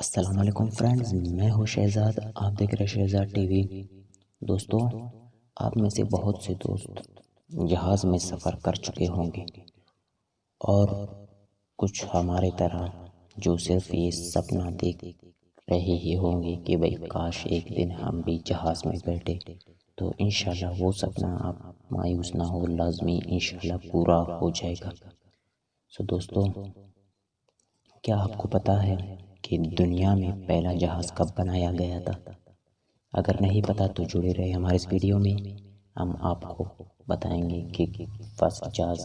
السلام علیکم فرینڈز، میں ہوں شہزاد، آپ دیکھ رہے شہزاد ٹی وی۔ دوستو، آپ میں سے بہت سے دوست جہاز میں سفر کر چکے ہوں گے اور کچھ ہمارے طرح جو صرف یہ سپنا دیکھ رہے ہی ہوں گے کہ بھئی کاش ایک دن ہم بھی جہاز میں بیٹھے، تو انشاءاللہ وہ سپنا آپ مایوس نہ ہو، لازمی انشاءاللہ پورا ہو جائے گا۔ دوستو، کیا آپ کو پتا ہے کہ دنیا میں پہلا جہاز کب بنایا گیا تھا؟ اگر نہیں پتا تو جڑے رہے ہمارے اس ویڈیو میں، ہم آپ کو بتائیں گے کہ فرسٹ جہاز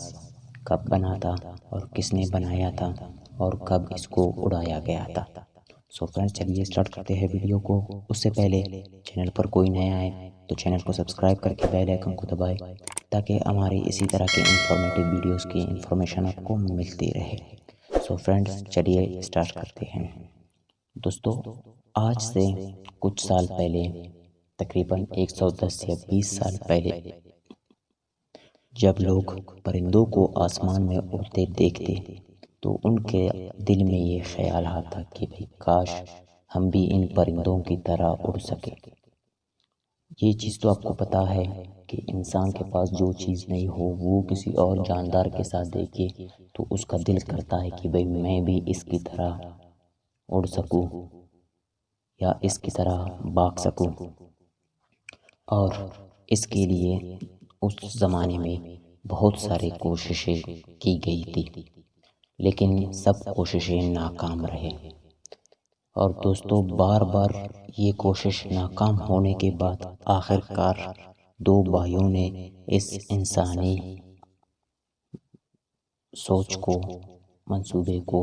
کب بنا تھا اور کس نے بنایا تھا اور کب اس کو اڑایا گیا تھا۔ فرینڈز، چلیے اسٹارٹ کرتے ہیں ویڈیو کو۔ اس سے پہلے چینل پر کوئی نیا ہے تو چینل کو سبسکرائب کر کے بیل آئیکن کو دبائیں تاکہ ہماری اسی طرح کے انفارمیٹیو ویڈیوز کی انفارمیشن آپ کو ملتی رہے۔ فرینڈز، چلیے اسٹارٹ کرتے ہیں۔ دوستو، آج سے کچھ سال پہلے، تقریباً 110 یا 20 سال پہلے، جب لوگ پرندوں کو آسمان میں اڑتے دیکھتے تو ان کے دل میں یہ خیال آتا کہ بھئی کاش ہم بھی ان پرندوں کی طرح اڑ سکے۔ یہ چیز تو آپ کو پتا ہے کہ انسان کے پاس جو چیز نہیں ہو وہ کسی اور جاندار کے ساتھ دیکھے تو اس کا دل کرتا ہے کہ بھئی میں بھی اس کی طرح اڑ سکوں یا اس کی طرح بھاگ سکوں۔ اور اس کے لیے اس زمانے میں بہت سارے کوششیں کی گئی تھی، لیکن سب کوششیں ناکام رہے۔ اور دوستو، بار بار یہ کوشش ناکام ہونے کے بعد آخر کار دو بھائیوں نے اس انسانی سوچ کو، منصوبے کو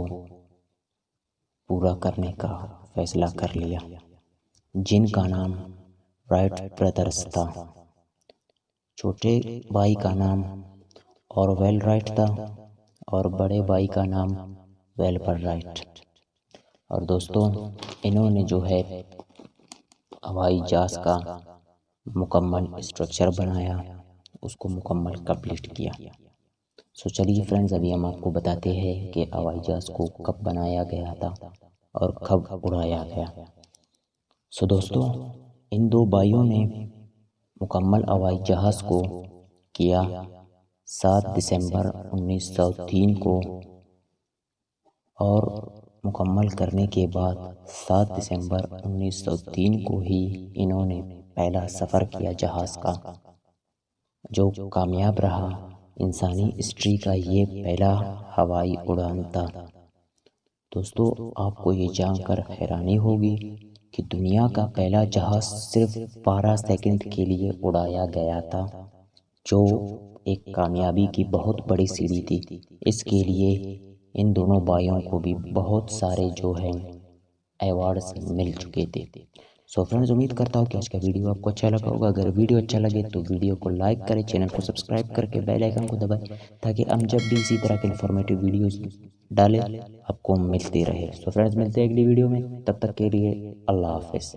پورا کرنے کا فیصلہ کر لیا، جن کا نام رائٹ برادرز تھا۔ چھوٹے بھائی کا نام آرویل رائٹ تھا اور بڑے بھائی کا نام ویلبر رائٹ۔ اور دوستو، انہوں نے جو ہے ہوائی جہاز کا مکمل اسٹرکچر بنایا، اس کو مکمل کمپلیٹ کیا۔ چلیے فرینڈز، ابھی ہم آپ کو بتاتے ہیں کہ ہوائی جہاز کو کب بنایا گیا تھا اور کب اڑایا گیا۔ دوستو، ان دو بھائیوں نے مکمل ہوائی جہاز کو کیا 7 دسمبر 1903 کو، اور مکمل کرنے کے بعد 7 دسمبر 1903 کو ہی انہوں نے پہلا سفر کیا جہاز کا، جو کامیاب رہا۔ انسانی ہسٹری کا یہ پہلا ہوائی اڑان تھا۔ دوستو، آپ کو یہ جان کر حیرانی ہوگی کہ دنیا کا پہلا جہاز صرف 12 سیکنڈ کے لیے اڑایا گیا تھا، جو ایک کامیابی کی بہت بڑی سیڑھی تھی۔ اس کے لیے ان دونوں بھائیوں کو بھی بہت سارے جو ہیں ایوارڈز مل چکے تھے۔ فرینڈز، امید کرتا ہوں کہ آج کا ویڈیو آپ کو اچھا لگا ہوگا۔ اگر ویڈیو اچھا لگے تو ویڈیو کو لائک کریں، چینل کو سبسکرائب کر کے بیل آئیکن کو دبائیں تاکہ ہم جب بھی اسی طرح کے انفارمیٹیو ویڈیوز ڈالیں آپ کو ملتے رہے۔ فرینڈز، ملتے ہیں اگلی ویڈیو میں، تب تک کے لیے اللہ حافظ۔